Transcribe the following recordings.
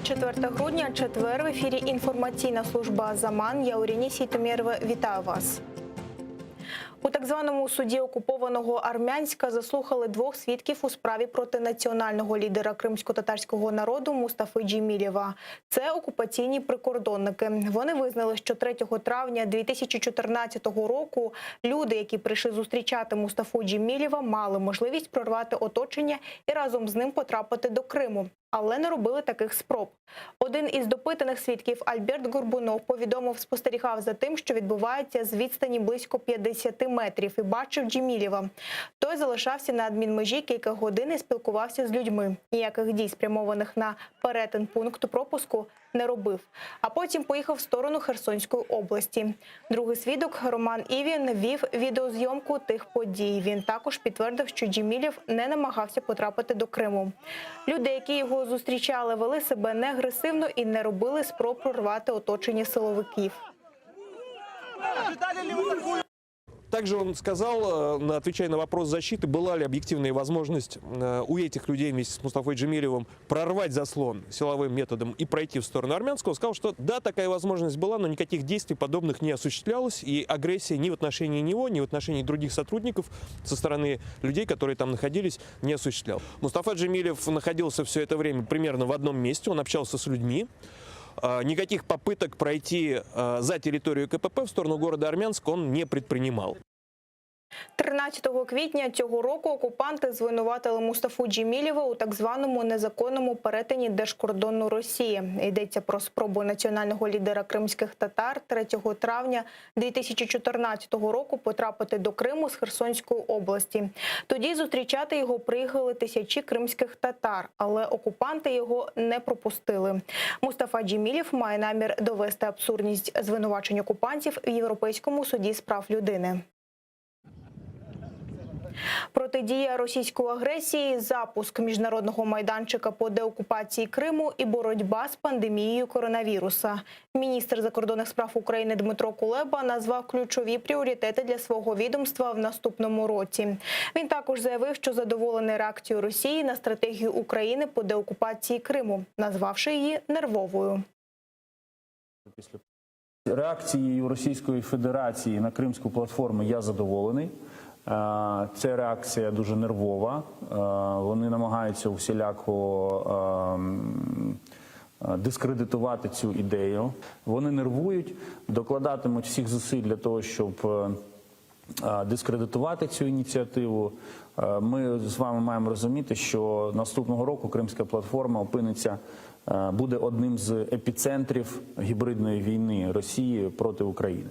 24 грудня, четвер, в ефірі інформаційна служба «Заман». Я Уріні Сітомєрова. Вітаю вас. У так званому суді окупованого Армянська заслухали двох свідків у справі проти національного лідера кримсько-татарського народу Мустафи Джемілєва. Це окупаційні прикордонники. Вони визнали, що 3 травня 2014 року люди, які прийшли зустрічати Мустафу Джемілєва, мали можливість прорвати оточення і разом з ним потрапити до Криму. Але не робили таких спроб. Один із допитаних свідків, Альберт Горбунов, спостерігав за тим, що відбувається з відстані близько 50 метрів і бачив Джемілєва. Той залишався на адмінмежі кілька годин і спілкувався з людьми. Ніяких дій, спрямованих на перетин пункту пропуску, не робив. А потім поїхав в сторону Херсонської області. Другий свідок, Роман Івін, вів відеозйомку тих подій. Він також підтвердив, що Джемілєв не намагався потрапити до Криму. Люди, які його зустрічали, вели себе не агресивно і не робили спроб прорвати оточення силовиків. Также он сказал, отвечая на вопрос защиты, была ли объективная возможность у этих людей вместе с Мустафой Джемилевым прорвать заслон силовым методом и пройти в сторону Армянского. Он сказал, что да, такая возможность была, но никаких действий подобных не осуществлялось. И агрессия ни в отношении него, ни в отношении других сотрудников со стороны людей, которые там находились, не осуществлял. Мустафа Джемилев находился все это время примерно в одном месте, он общался с людьми. Никаких попыток пройти за территорию КПП в сторону города Армянск он не предпринимал. 13 квітня цього року окупанти звинуватили Мустафу Джемілєва у так званому незаконному перетині держкордону Росії. Йдеться про спробу національного лідера кримських татар 3 травня 2014 року потрапити до Криму з Херсонської області. Тоді зустрічати його приїхали тисячі кримських татар, але окупанти його не пропустили. Мустафа Джемілєв має намір довести абсурдність звинувачень окупантів в Європейському суді з прав людини. Протидія російської агресії, запуск міжнародного майданчика по деокупації Криму і боротьба з пандемією коронавіруса. Міністр закордонних справ України Дмитро Кулеба назвав ключові пріоритети для свого відомства в наступному році. Він також заявив, що задоволений реакцією Росії на стратегію України по деокупації Криму, назвавши її нервовою. Реакцією Російської Федерації на Кримську платформу я задоволений. Ця реакція дуже нервова. Вони намагаються усіляко дискредитувати цю ідею. Вони нервують, докладатимуть всіх зусиль для того, щоб дискредитувати цю ініціативу. Ми з вами маємо розуміти, що наступного року Кримська платформа буде одним з епіцентрів гібридної війни Росії проти України.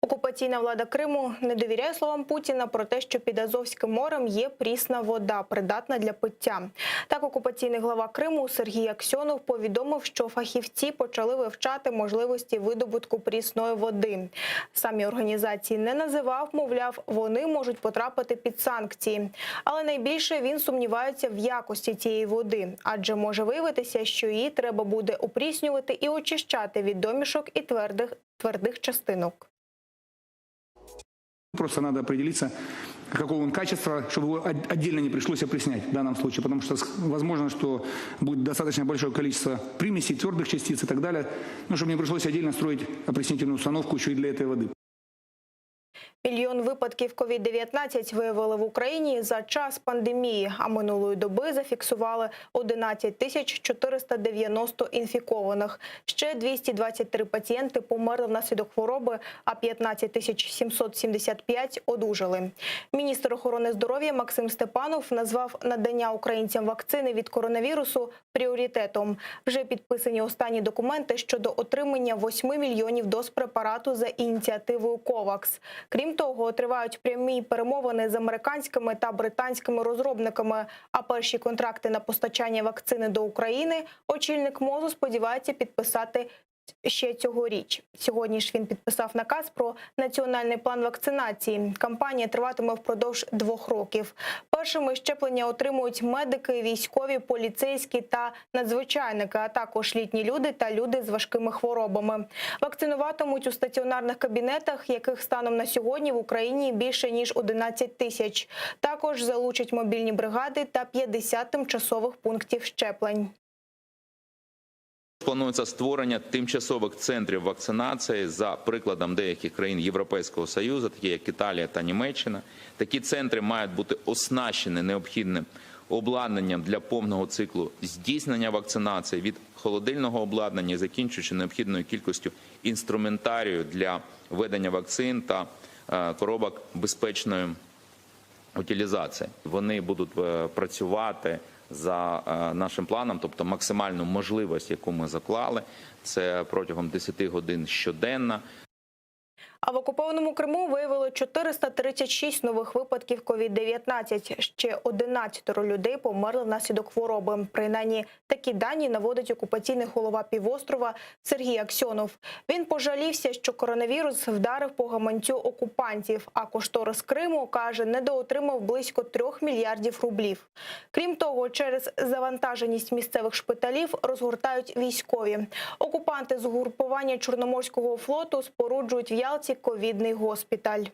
Окупаційна влада Криму не довіряє словам Путіна про те, що під Азовським морем є прісна вода, придатна для пиття. Так, окупаційний глава Криму Сергій Аксьонов повідомив, що фахівці почали вивчати можливості видобутку прісної води. Самі організації не називав, мовляв, вони можуть потрапити під санкції. Але найбільше він сумнівається в якості цієї води, адже може виявитися, що її треба буде опріснювати і очищати від домішок і твердих частинок. Просто надо определиться, какого он качества, чтобы его отдельно не пришлось опреснять в данном случае, потому что возможно, что будет достаточно большое количество примесей, твердых частиц и так далее, но чтобы не пришлось отдельно строить опреснительную установку еще и для этой воды. Мільйон випадків COVID-19 виявили в Україні за час пандемії, а минулої доби зафіксували 11 490 інфікованих. Ще 223 пацієнти померли внаслідок хвороби, а 15 775 одужали. Міністр охорони здоров'я Максим Степанов назвав надання українцям вакцини від коронавірусу пріоритетом. Вже підписані останні документи щодо отримання 8 мільйонів доз препарату за ініціативою COVAX. Крім того, тривають прямі перемовини з американськими та британськими розробниками, а перші контракти на постачання вакцини до України очільник МОЗу сподівається підписати ще цьогоріч. Сьогодні ж він підписав наказ про національний план вакцинації. Кампанія триватиме впродовж 2 років. Першими щеплення отримують медики, військові, поліцейські та надзвичайники, а також літні люди та люди з важкими хворобами. Вакцинуватимуть у стаціонарних кабінетах, яких станом на сьогодні в Україні більше ніж 11 тисяч. Також залучать мобільні бригади та 50 тимчасових пунктів щеплень. Планується створення тимчасових центрів вакцинації за прикладом деяких країн Європейського Союзу, такі як Італія та Німеччина. Такі центри мають бути оснащені необхідним обладнанням для повного циклу здійснення вакцинації від холодильного обладнання, закінчуючи необхідною кількістю інструментарію для введення вакцин та коробок безпечної утилізації. Вони будуть працювати за нашим планом, тобто максимальну можливість, яку ми заклали, це протягом 10 годин щоденно. А в окупованому Криму виявили 436 нових випадків COVID-19. Ще 11 людей померли внаслідок хвороби. Принаймні, такі дані наводить окупаційний голова півострова Сергій Аксьонов. Він пожалівся, що коронавірус вдарив по гаманцю окупантів, а кошторис Криму, каже, недоотримав близько 3 мільярдів рублів. Крім того, через завантаженість місцевих шпиталів розгортають військові. Окупанти з угрупування Чорноморського флоту споруджують в Ялті ковідний госпіталь.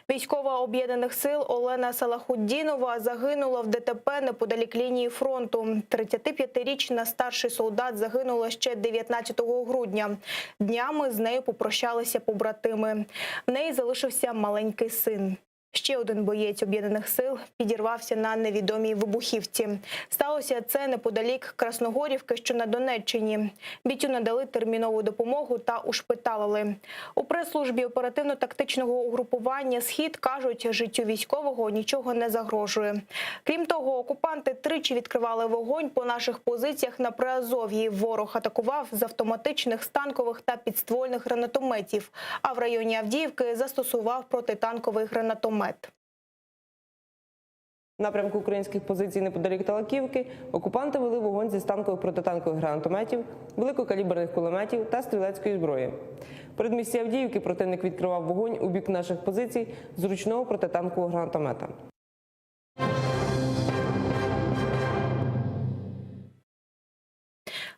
Військова Об'єднаних сил Олена Салахуддінова загинула в ДТП неподалік лінії фронту. 35-річна старший солдат загинула ще 19 грудня. Днями з нею попрощалися побратими. В неї залишився маленький син. Ще один боєць Об'єднаних сил підірвався на невідомій вибухівці. Сталося це неподалік Красногорівки, що на Донеччині. Бійцю надали термінову допомогу та ушпиталили. У прес-службі оперативно-тактичного угрупування «Схід» кажуть, життю військового нічого не загрожує. Крім того, окупанти тричі відкривали вогонь по наших позиціях на Приазов'ї. Ворог атакував з автоматичних, станкових та підствольних гранатометів, а в районі Авдіївки застосував протитанковий гранатомет. В напрямку українських позицій неподалік Талаківки окупанти вели вогонь зі станкових протитанкових гранатометів, великокаліберних кулеметів та стрілецької зброї. В передмісті Авдіївки противник відкривав вогонь у бік наших позицій з ручного протитанкового гранатомета.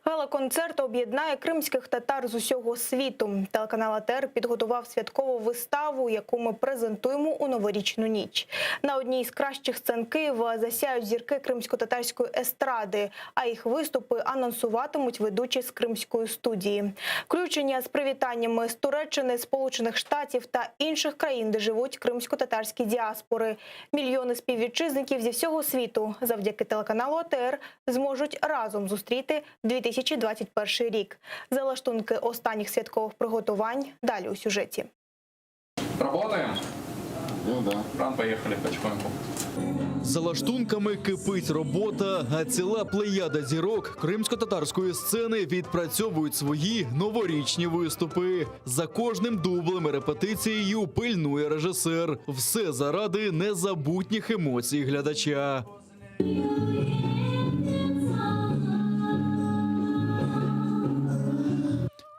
Гала-концерт об'єднає кримських татар з усього світу. Телеканал АТР підготував святкову виставу, яку ми презентуємо у новорічну ніч. На одній з кращих сцен Києва засяють зірки кримсько-татарської естради, а їх виступи анонсуватимуть ведучі з Кримської студії. Включення з привітаннями з Туреччини, Сполучених Штатів та інших країн, де живуть кримсько-татарські діаспори. Мільйони співвітчизників зі всього світу завдяки телеканалу АТР зможуть разом зустріти 2021 рік. Залаштунки останніх святкових приготувань далі у сюжеті. Работаем? Ну да. Ран, поехали потихоньку. За лаштунками кипить робота, а ціла плеяда зірок кримсько-татарської сцени відпрацьовують свої новорічні виступи. За кожним дублем і репетицією пильнує режисер. Все заради незабутніх емоцій глядача.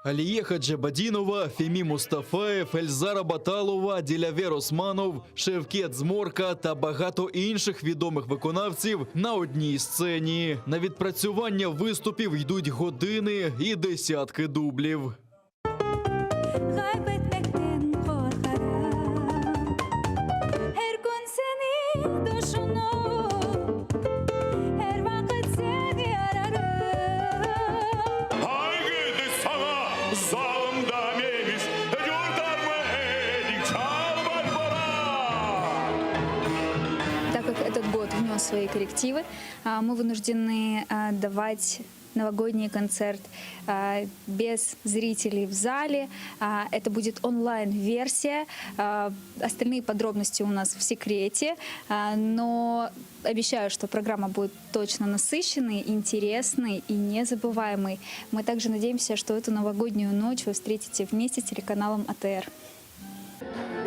Аліє Хаджибадінова, Фемі Мустафаєв, Ельзара Баталова, Ділявер Османов, Шевкет Зморка та багато інших відомих виконавців на одній сцені. На відпрацювання виступів йдуть години і десятки дублів. Так как этот год внес свои коррективы, мы вынуждены давать новогодний концерт без зрителей в зале. Это будет онлайн-версия. Остальные подробности у нас в секрете. Но обещаю, что программа будет точно насыщенной, интересной и незабываемой. Мы также надеемся, что эту новогоднюю ночь вы встретите вместе с телеканалом АТР.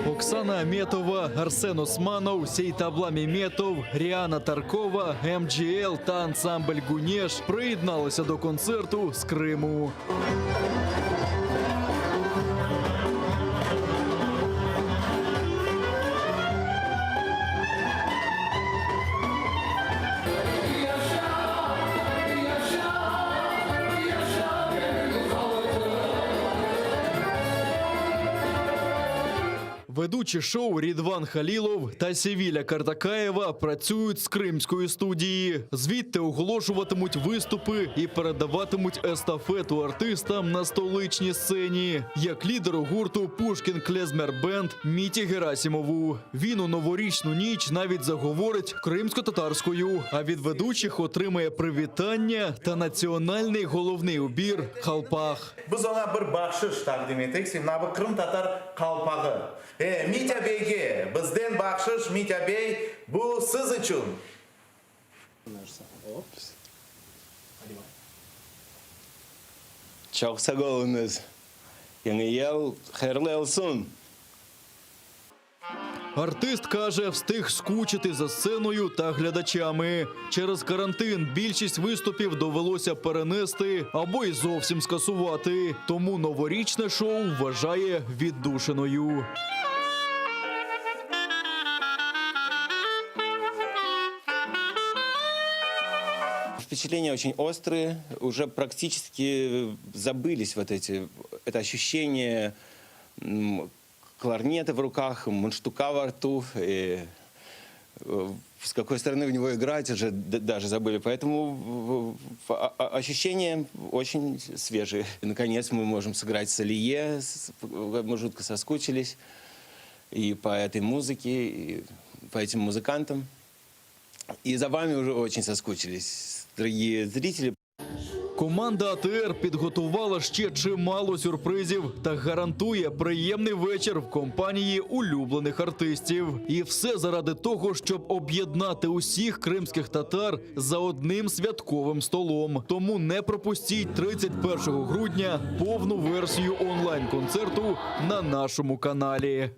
Оксана Аметова, Арсен Османов, Сейтабла Міметов, Ріана Таркова, МГЛ та ансамбль «Гунєш» приєдналися до концерту з Криму. Ведучі шоу Рідван Халілов та Севіля Картакаєва працюють з кримської студії. Звідти оголошуватимуть виступи і передаватимуть естафету артистам на столичній сцені, як лідеру гурту «Пушкін Клезмер Бенд» Міті Герасімову. Він у новорічну ніч навіть заговорить кримсько-татарською, а від ведучих отримає привітання та національний головний убір – халпах. Biz ona bir baxshish taqdim etdik. Mana bu Qrim tatar qalpog'i. Mitya Beyga bizdan baxshish. Mitya Bey, bu siz uchun. Çok sağ olunuz. Yeni yıl hayırlı olsun. Артист каже, встиг скучити за сценою та глядачами. Через карантин більшість виступів довелося перенести або й зовсім скасувати. Тому новорічне шоу вважає віддушиною. Впечатления очень острые, уже практически забылись вот это ощущение кларнета в руках, мундштука во рту. С какой стороны в него играть уже даже забыли. Поэтому ощущения очень свежие. Наконец мы можем сыграть солие. Мы жутко соскучились и по этой музыке, и по этим музыкантам. И за вами уже очень соскучились, дорогие зрители. Команда АТР підготувала ще чимало сюрпризів та гарантує приємний вечір в компанії улюблених артистів. І все заради того, щоб об'єднати усіх кримських татар за одним святковим столом. Тому не пропустіть 31 грудня повну версію онлайн-концерту на нашому каналі.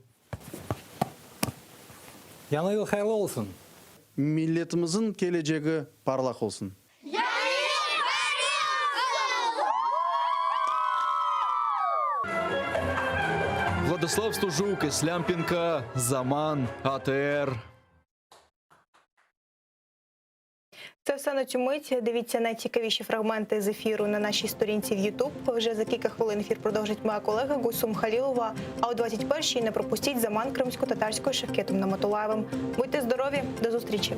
Яңа ел хайырлы болсын. Миллетіміздің келешегі parlaq болсын. Владислав Стужук, Іслам Пінка, Заман, АТР. Це все на цю мить. Дивіться найцікавіші фрагменти з ефіру на нашій сторінці в YouTube. Вже за кілька хвилин ефір продовжить моя колега Гульсум Халілова. А о 21-й не пропустіть Заман кримсько-татарською Шевкетом Наматулаєвим. Будьте здорові, до зустрічі!